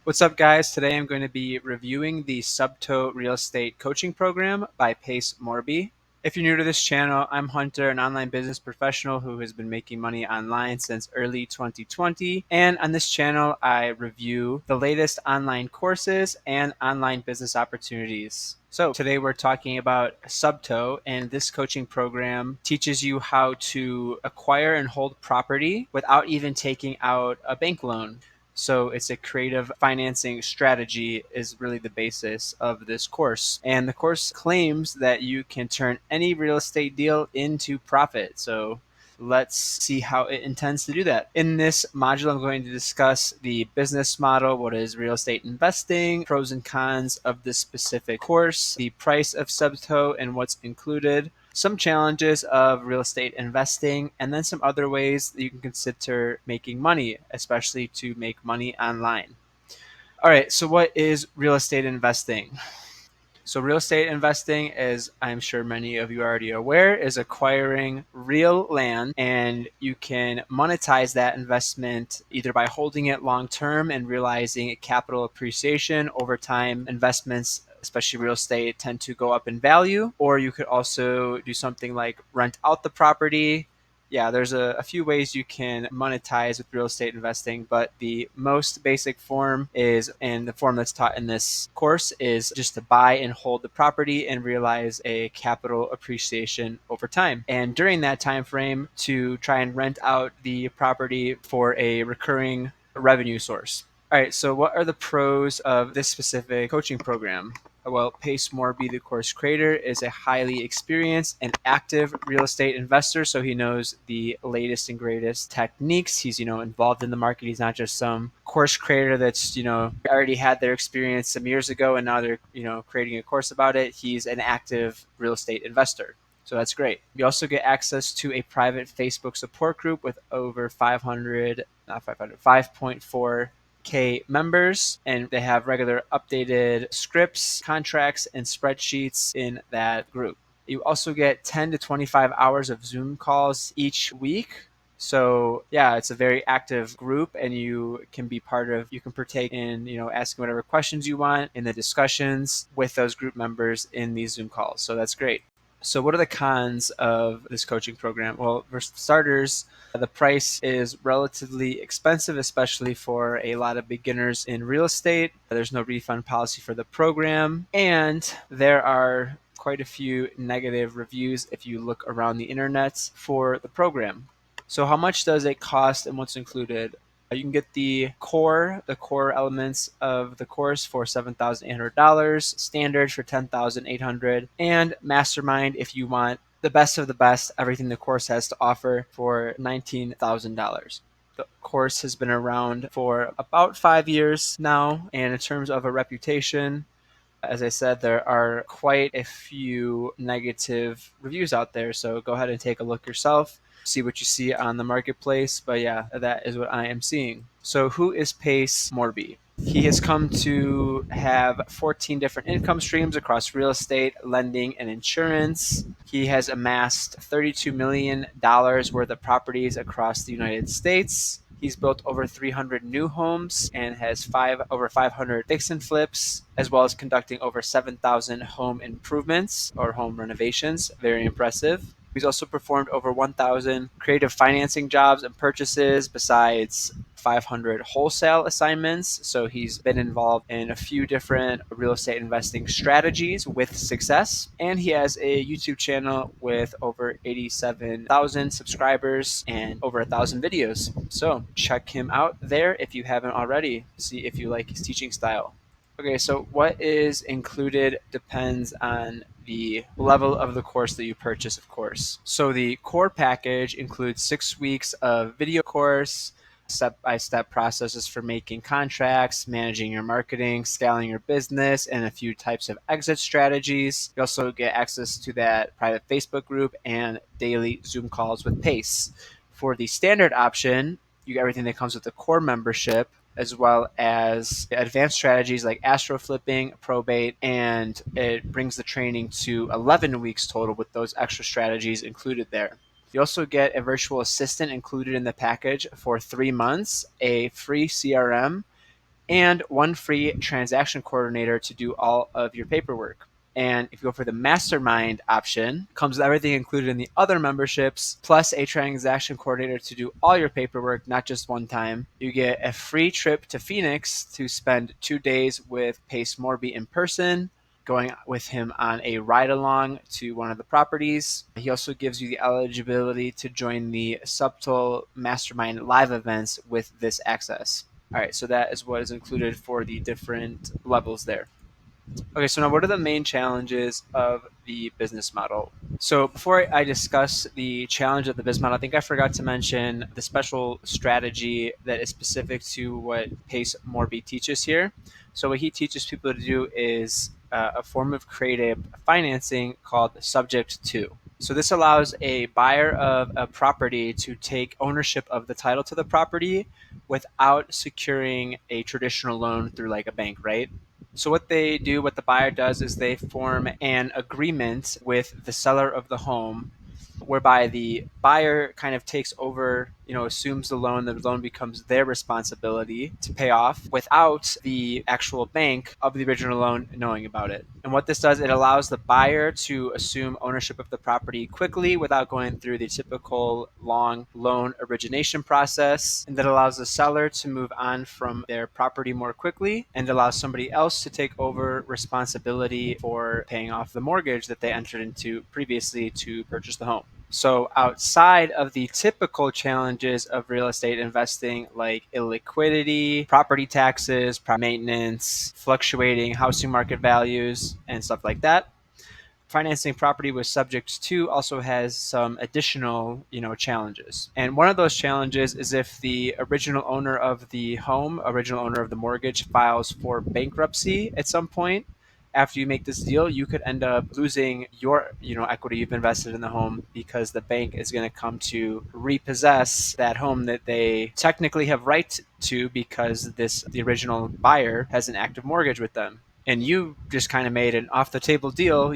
What's up, guys? Today I'm going to be reviewing the Subto Real Estate Coaching Program by Pace Morby. If you're new to this channel, I'm Hunter, an online business professional who has been making money online since early 2020. And on this channel, I review the latest online courses and online business opportunities. So today we're talking about Subto, and this coaching program teaches you how to acquire and hold property without even taking out a bank loan. So it's a creative financing strategy is really the basis of this course. And the course claims that you can turn any real estate deal into profit. So let's see how it intends to do that. In this module, I'm going to discuss the business model, what is real estate investing, pros and cons of this specific course, the price of Subto and what's included, some challenges of real estate investing, and then some other ways that you can consider making money, especially to make money online. All right, so what is real estate investing? So, real estate investing, as I'm sure many of you are already aware, is acquiring real land, and you can monetize that investment either by holding it long term and realizing capital appreciation over time. Investments, especially real estate, tend to go up in value, or you could also do something like rent out the property. Yeah, there's a few ways you can monetize with real estate investing, but the most basic form is, and the form that's taught in this course is just to buy and hold the property and realize a capital appreciation over time. And during that time frame, to try and rent out the property for a recurring revenue source. All right, so what are the pros of this specific coaching program? Well, Pace Morby, the course creator, is a highly experienced and active real estate investor, so he knows the latest and greatest techniques. He's, involved in the market. He's not just some course creator that's, already had their experience some years ago and now they're, creating a course about it. He's an active real estate investor. So that's great. You also get access to a private Facebook support group with over 5.4K members, and they have regular updated scripts, contracts, and spreadsheets in that group. You also get 10 to 25 hours of Zoom calls each week. So yeah, it's a very active group, and you can be you can partake in, asking whatever questions you want in the discussions with those group members in these Zoom calls. So that's great. So what are the cons of this coaching program? Well, for starters, the price is relatively expensive, especially for a lot of beginners in real estate. There's no refund policy for the program, and there are quite a few negative reviews if you look around the internet for the program. So how much does it cost and what's included? You can get the core elements of the course for $7,800, standard for $10,800, and mastermind if you want the best of the best, everything the course has to offer, for $19,000. The course has been around for about 5 years now, and in terms of a reputation, as I said, there are quite a few negative reviews out there. So go ahead and take a look yourself, see what you see on the marketplace. But yeah, that is what I am seeing. So who is Pace Morby? He has come to have 14 different income streams across real estate, lending, and insurance. He has amassed $32 million worth of properties across the United States. He's built over 300 new homes and has over 500 fix and flips, as well as conducting over 7,000 home improvements or home renovations. Very impressive. He's also performed over 1,000 creative financing jobs and purchases, besides 500 wholesale assignments. So he's been involved in a few different real estate investing strategies with success. And he has a YouTube channel with over 87,000 subscribers and over 1,000 videos. So check him out there if you haven't already. See if you like his teaching style. Okay, so what is included depends on the level of the course that you purchase, of course. So the core package includes 6 weeks of video course, step-by-step processes for making contracts, managing your marketing, scaling your business, and a few types of exit strategies. You also get access to that private Facebook group and daily Zoom calls with Pace. For the standard option, you get everything that comes with the core membership, as well as advanced strategies like astro flipping, probate, and it brings the training to 11 weeks total with those extra strategies included there. You also get a virtual assistant included in the package for 3 months, a free CRM, and one free transaction coordinator to do all of your paperwork. And if you go for the mastermind option, comes with everything included in the other memberships, plus a transaction coordinator to do all your paperwork, not just one time. You get a free trip to Phoenix to spend 2 days with Pace Morby in person, going with him on a ride along to one of the properties. He also gives you the eligibility to join the Subto Mastermind live events with this access. All right, so that is what is included for the different levels there. Okay, so now what are the main challenges of the business model? So before I discuss the challenge of the business model, I think I forgot to mention the special strategy that is specific to what Pace Morby teaches here. So what he teaches people to do is a form of creative financing called subject to. So this allows a buyer of a property to take ownership of the title to the property without securing a traditional loan through like a bank, right? So what the buyer does is they form an agreement with the seller of the home whereby the buyer kind of takes over, assumes the loan becomes their responsibility to pay off without the actual bank of the original loan knowing about it. And what this does, it allows the buyer to assume ownership of the property quickly without going through the typical long loan origination process. And that allows the seller to move on from their property more quickly and allows somebody else to take over responsibility for paying off the mortgage that they entered into previously to purchase the home. So, outside of the typical challenges of real estate investing, like illiquidity, property taxes, maintenance, fluctuating housing market values, and stuff like that, financing property with subject to also has some additional, challenges. And one of those challenges is if the original owner of the home, original owner of the mortgage, files for bankruptcy at some point after you make this deal, you could end up losing your, equity you've invested in the home because the bank is going to come to repossess that home that they technically have right to because the original buyer has an active mortgage with them, and you just kind of made an off the table deal,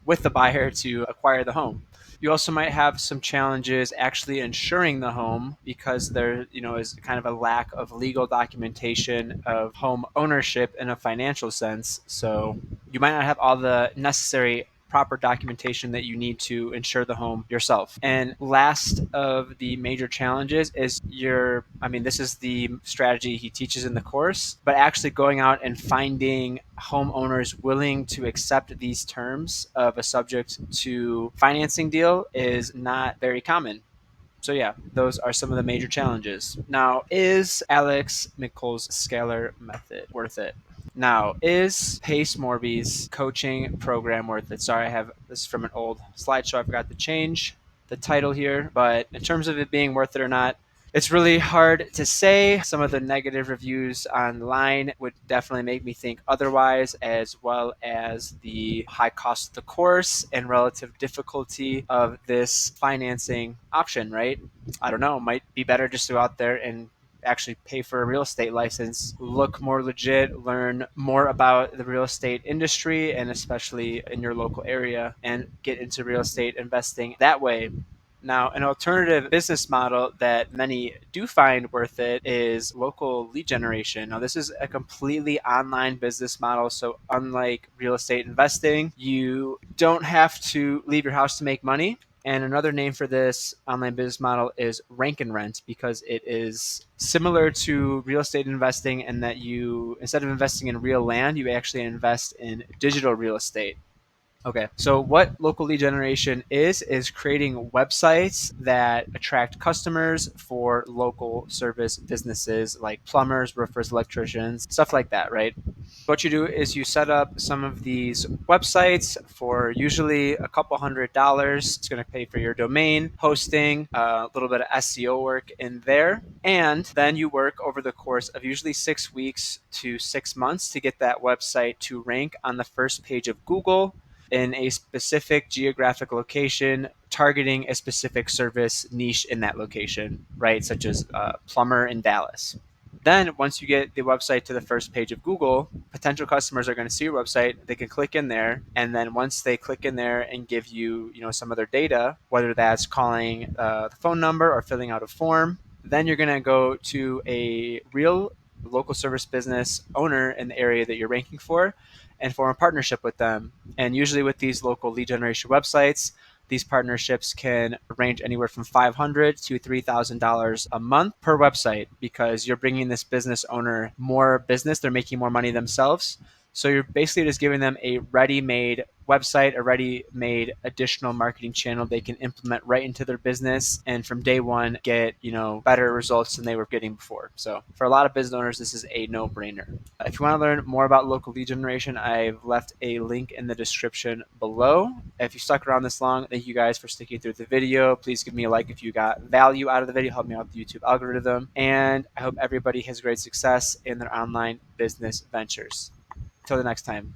with the buyer to acquire the home. You also might have some challenges actually insuring the home because there, is kind of a lack of legal documentation of home ownership in a financial sense. So you might not have all the necessary proper documentation that you need to insure the home yourself. And last of the major challenges is this is the strategy he teaches in the course, but actually going out and finding homeowners willing to accept these terms of a subject to financing deal is not very common. So yeah, those are some of the major challenges. Now, is Alex Mikul's scalar method worth it? Now, is Pace Morby's coaching program worth it? Sorry, I have this from an old slideshow. I forgot to change the title here, but in terms of it being worth it or not, it's really hard to say. Some of the negative reviews online would definitely make me think otherwise, as well as the high cost of the course and relative difficulty of this financing option, right? I don't know. It might be better just to go out there and actually pay for a real estate license, look more legit, learn more about the real estate industry, and especially in your local area, and get into real estate investing that way. Now, an alternative business model that many do find worth it is local lead generation. Now, this is a completely online business model. So, unlike real estate investing, you don't have to leave your house to make money. And another name for this online business model is rank and rent, because it is similar to real estate investing in that you, instead of investing in real land, you actually invest in digital real estate. Okay, so what local lead generation is creating websites that attract customers for local service businesses like plumbers, roofers, electricians, stuff like that, right? What you do is you set up some of these websites for usually a couple $100. It's going to pay for your domain, hosting, a little bit of SEO work in there. And then you work over the course of usually 6 weeks to 6 months to get that website to rank on the first page of Google in a specific geographic location, targeting a specific service niche in that location, right? Such as plumber in Dallas. Then once you get the website to the first page of Google, potential customers are going to see your website. They can click in there, and then once they click in there and give you, some other data, whether that's calling the phone number or filling out a form, then you're going to go to a real local service business owner in the area that you're ranking for and form a partnership with them. And usually with these local lead generation websites, these partnerships can range anywhere from $500 to $3,000 a month per website, because you're bringing this business owner more business. They're making more money themselves. So you're basically just giving them a ready-made website, a ready-made additional marketing channel they can implement right into their business, and from day one get, better results than they were getting before. So for a lot of business owners, this is a no-brainer. If you want to learn more about local lead generation, I've left a link in the description below. If you stuck around this long, thank you guys for sticking through the video. Please give me a like if you got value out of the video. Help me out with the YouTube algorithm. And I hope everybody has great success in their online business ventures. Until the next time.